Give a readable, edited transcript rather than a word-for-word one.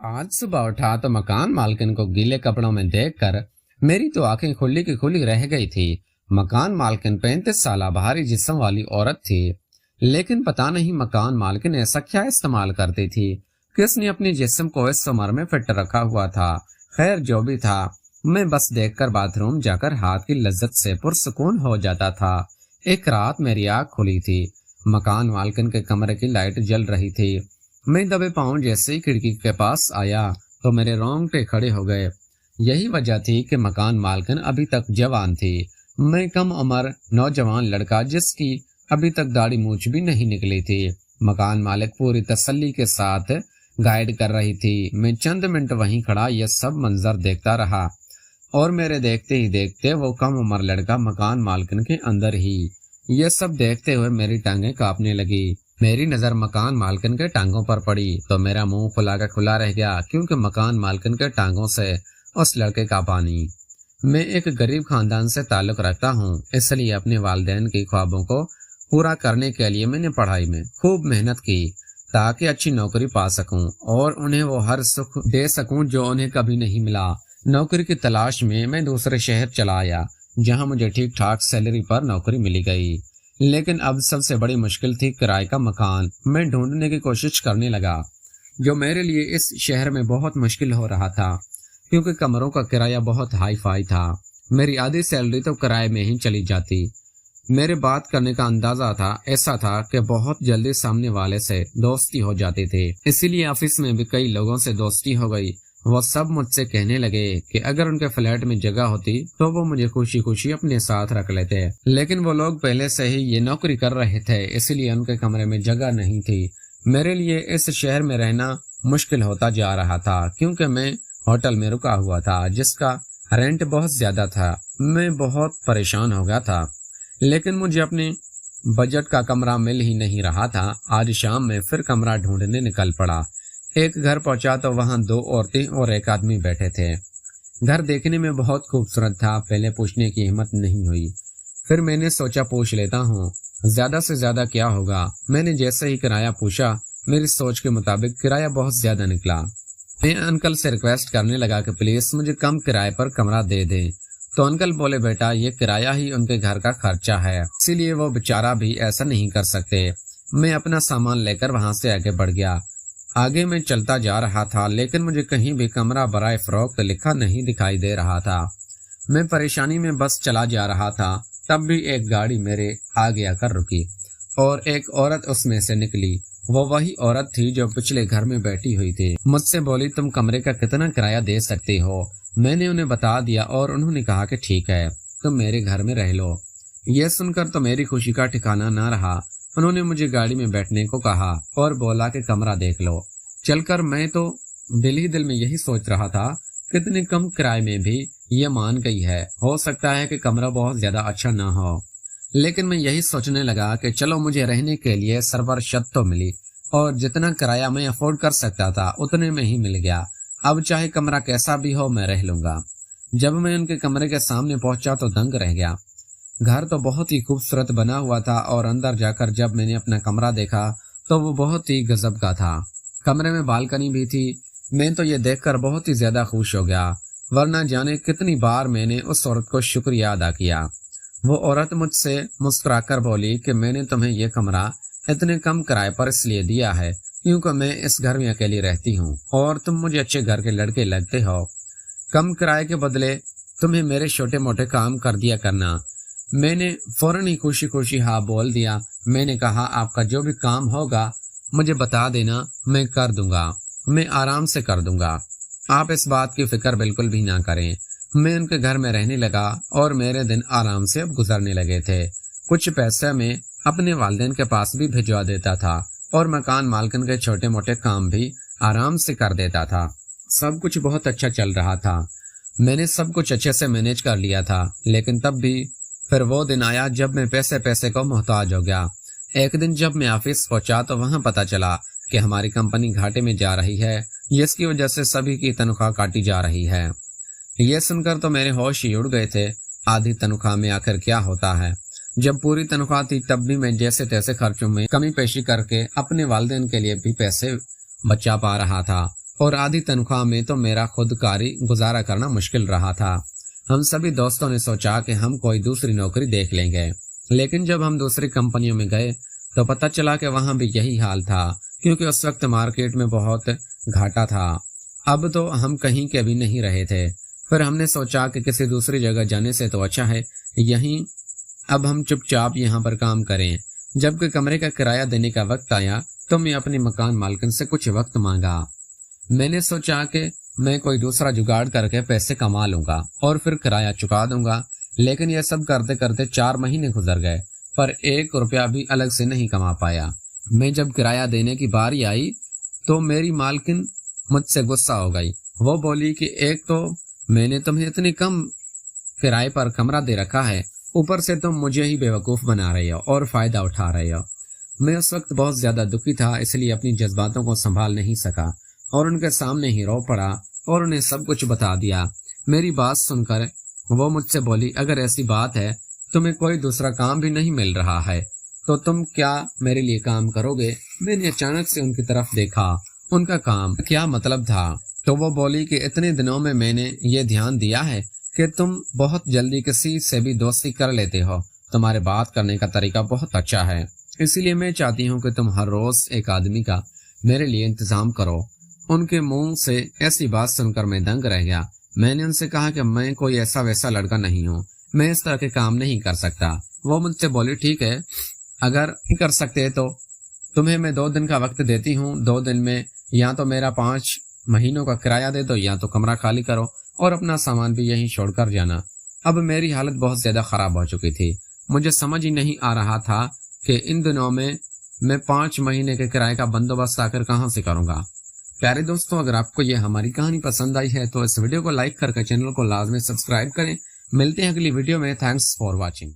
आज सुबह उठा तो मकान मालकिन को गीले कपड़ों में देखकर मेरी तो आंखें खुली की खुली रह गई थी। मकान मालकिन 35 साल भारी जिस्म वाली औरत थी, लेकिन पता नहीं मकान मालकिन ऐसा क्या इस्तेमाल करती थी कि उसने अपनी जिस्म को इस उम्र में फिट रखा हुआ था। खैर जो भी था, मैं बस देखकर बाथरूम जाकर हाथ की लज्जत से पुरसुकून हो जाता था। एक रात मेरी आँख खुली थी। मकान मालकिन के कमरे की लाइट जल रही थी। मैं दबे पांव जैसे ही खिड़की के पास आया तो मेरे रोंगटे खड़े हो गए। यही वजह थी कि मकान मालकिन अभी तक जवान थी। मैं कम उम्र नौजवान लड़का जिसकी अभी तक दाढ़ी मूछ भी नहीं निकली थी। मकान मालिक पूरी तसल्ली के साथ गाइड कर रही थी। मैं चंद मिनट वहीं खड़ा यह सब मंजर देखता रहा और मेरे देखते ही देखते वो कम उम्र लड़का मकान मालकिन के अंदर ही। ये सब देखते हुए मेरी टांगें कांपने लगी। मेरी नजर मकान मालकिन के टांगों पर पड़ी तो मेरा मुंह खुला का खुला रह गया, क्योंकि मकान मालकिन के टांगों से उस लड़के का पानी। मैं एक गरीब खानदान से ताल्लुक रखता हूँ, इसलिए अपने वालिदैन की ख्वाबों को पूरा करने के लिए मैंने पढ़ाई में खूब मेहनत की ताकि अच्छी नौकरी पा सकूं और उन्हें वो हर सुख दे सकूं जो उन्हें कभी नहीं मिला। नौकरी की तलाश में मैं दूसरे शहर चला आया, जहां मुझे ठीक ठाक सैलरी पर नौकरी मिली गई। लेकिन अब सबसे बड़ी मुश्किल थी किराए का मकान। मैं ढूंढने की कोशिश करने लगा, जो मेरे लिए इस शहर में बहुत मुश्किल हो रहा था, क्योंकि कमरों का किराया बहुत हाई फाई था। मेरी आधी सैलरी तो किराए में ही चली जाती। मेरे बात करने का अंदाजा था ऐसा था कि बहुत जल्दी सामने वाले से दोस्ती हो जाती थी। इसीलिए ऑफिस में भी कई लोगों से दोस्ती हो गई। वो सब मुझसे कहने लगे कि अगर उनके फ्लैट में जगह होती तो वो मुझे खुशी खुशी अपने साथ रख लेते, लेकिन वो लोग पहले से ही ये नौकरी कर रहे थे, इसलिए उनके कमरे में जगह नहीं थी। मेरे लिए इस शहर में रहना मुश्किल होता जा रहा था, क्योंकि मैं होटल में रुका हुआ था जिसका रेंट बहुत ज्यादा था। मैं बहुत परेशान हो गया था, लेकिन मुझे अपने बजट का कमरा मिल ही नहीं रहा था। आज शाम में फिर कमरा ढूंढने निकल पड़ा। एक घर पहुंचा तो वहां 2 औरतें और एक आदमी बैठे थे। घर देखने में बहुत खूबसूरत था। पहले पूछने की हिम्मत नहीं हुई, फिर मैंने सोचा पूछ लेता हूँ, ज्यादा से ज्यादा क्या होगा। मैंने जैसे ही किराया पूछा, मेरी सोच के मुताबिक किराया बहुत ज्यादा निकला। मैं अंकल से रिक्वेस्ट करने लगा कि प्लीज मुझे कम किराए पर कमरा दे दें। तो अंकल बोले, बेटा ये किराया ही उनके घर का खर्चा है, इसीलिए वो बेचारा भी ऐसा नहीं कर सकते। मैं अपना सामान लेकर वहां से आगे बढ़ गया। आगे मैं चलता जा रहा था, लेकिन मुझे कहीं भी कमरा बराए फरोख्त लिखा नहीं दिखाई दे रहा था। मैं परेशानी में बस चला जा रहा था, तब भी एक गाड़ी मेरे आगे आकर रुकी और एक औरत उसमें से निकली। वो वही औरत थी जो पिछले घर में बैठी हुई थी। मुझसे बोली, तुम कमरे का कितना किराया दे सकते हो। मैंने उन्हें बता दिया और उन्होंने कहा कि ठीक है, तुम मेरे घर में रह लो। यह सुनकर तो मेरी खुशी का ठिकाना न रहा। उन्होंने मुझे गाड़ी में बैठने को कहा और बोला कि कमरा देख लो। चलकर मैं तो दिल ही दिल में यही सोच रहा था, कितने कम किराए में भी ये मान गई है, हो सकता है कि कमरा बहुत ज्यादा अच्छा ना हो। लेकिन मैं यही सोचने लगा कि चलो मुझे रहने के लिए सरवर छत तो मिली और जितना किराया मैं अफोर्ड कर सकता था उतने में ही मिल गया। अब चाहे कमरा कैसा भी हो मैं रह लूंगा। जब मैं उनके कमरे के सामने पहुंचा तो दंग रह गया। घर तो बहुत ही खूबसूरत बना हुआ था और अंदर जाकर जब मैंने अपना कमरा देखा तो वो बहुत ही गजब का था। कमरे में बालकनी भी थी। मैं तो ये देखकर बहुत ही ज्यादा खुश हो गया, वरना जाने कितनी बार मैंने उस औरत को शुक्रिया अदा किया। वो औरत मुझसे मुस्कुराकर बोली कि मैंने तुम्हें ये कमरा इतने कम किराए पर इसलिए दिया है क्योंकि मैं इस घर में अकेली रहती हूँ और तुम मुझे अच्छे घर के लड़के लगते हो। कम किराए के बदले तुम्हें मेरे छोटे मोटे काम कर दिया करना। मैंने फौरन ही खुशी खुशी हाँ बोल दिया। मैंने कहा, आपका जो भी काम होगा मुझे बता देना, मैं कर दूंगा, मैं आराम से कर दूंगा। आप इस बात की फिक्र बिल्कुल भी ना करें। मैं उनके घर में रहने लगा और मेरे दिन आराम से अब गुजरने लगे थे। कुछ पैसे मैं अपने वालिदैन के पास भी भिजवा देता था और मकान मालकिन के छोटे मोटे काम भी आराम से कर देता था। सब कुछ बहुत अच्छा चल रहा था। मैंने सब कुछ अच्छे से मैनेज कर लिया था, लेकिन तब भी फिर वो दिन आया जब मैं पैसे को मोहताज हो गया। एक दिन जब मैं ऑफिस पहुंचा तो वहां पता चला कि हमारी कंपनी घाटे में जा रही है, जिसकी वजह से सभी की तनख्वाह काटी जा रही है। ये सुनकर तो मेरे होश ही उड़ गए थे। आधी तनख्वाह में आखिर क्या होता है। जब पूरी तनख्वाह थी तब भी मैं जैसे तैसे खर्चों में कमी पेशी करके अपने वालिदैन के लिए भी पैसे बचा पा रहा था और आधी तनख्वाह में तो मेरा खुदकारी गुजारा करना मुश्किल रहा था। हम सभी दोस्तों ने सोचा कि हम कोई दूसरी नौकरी देख लेंगे, लेकिन जब हम दूसरी कंपनियों में गए तो पता चला कि वहां भी यही हाल था, क्योंकि उस वक्त मार्केट में बहुत घाटा था। अब तो हम कहीं के भी नहीं रहे थे। फिर हमने सोचा कि किसी दूसरी जगह जाने से तो अच्छा है यहीं अब हम चुपचाप यहाँ पर काम करें। जबकि कमरे का किराया देने का वक्त आया तो मैं अपनी मकान मालकिन से कुछ वक्त मांगा। मैंने सोचा कि मैं कोई दूसरा जुगाड़ करके पैसे कमा लूंगा और फिर किराया चुका दूंगा, लेकिन यह सब करते करते 4 महीने गुजर गए, पर 1 रुपया भी अलग से नहीं कमा पाया। मैं जब किराया देने की बारी आई तो मेरी मालकिन मुझसे गुस्सा हो गई। वो बोली कि एक तो मैंने तुम्हें इतनी कम किराए पर कमरा दे रखा है, ऊपर से तुम मुझे ही बेवकूफ बना रहे हो और फायदा उठा रहे हो। मैं उस वक्त बहुत ज्यादा दुखी था, इसलिए अपनी जज्बातों को संभाल नहीं सका और उनके सामने ही रो पड़ा और उन्हें सब कुछ बता दिया। मेरी बात सुनकर वो मुझसे बोली, अगर ऐसी बात है तुम्हें कोई दूसरा काम भी नहीं मिल रहा है तो तुम क्या मेरे लिए काम करोगे? मैंने अचानक से उनकी तरफ देखा, उनका काम क्या मतलब था? तो वो बोली कि इतने दिनों में मैंने ये ध्यान दिया है कि तुम बहुत जल्दी किसी से भी दोस्ती कर लेते हो, तुम्हारे बात करने का तरीका बहुत अच्छा है, इसीलिए मैं चाहती हूँ कि तुम हर रोज एक आदमी का मेरे लिए इंतजाम करो। उनके मुंह से ऐसी बात सुनकर मैं दंग रह गया। मैंने उनसे कहा कि मैं कोई ऐसा वैसा लड़का नहीं हूँ, मैं इस तरह के काम नहीं कर सकता। वो मुझसे बोली, ठीक है, अगर नहीं कर सकते तो तुम्हें मैं 2 दिन का वक्त देती हूँ। 2 दिन में या तो मेरा 5 महीनों का किराया दे दो या तो कमरा खाली करो और अपना सामान भी यहीं छोड़कर जाना। अब मेरी हालत बहुत ज्यादा खराब हो चुकी थी। मुझे समझ ही नहीं आ रहा था कि इन दिनों में मैं 5 महीने के किराए का बंदोबस्त आकर कहाँ से करूंगा। प्यारे दोस्तों, अगर आपको ये हमारी कहानी पसंद आई है तो इस वीडियो को लाइक करके चैनल को लाजमी सब्सक्राइब करें। मिलते हैं अगली वीडियो में। Thanks for watching.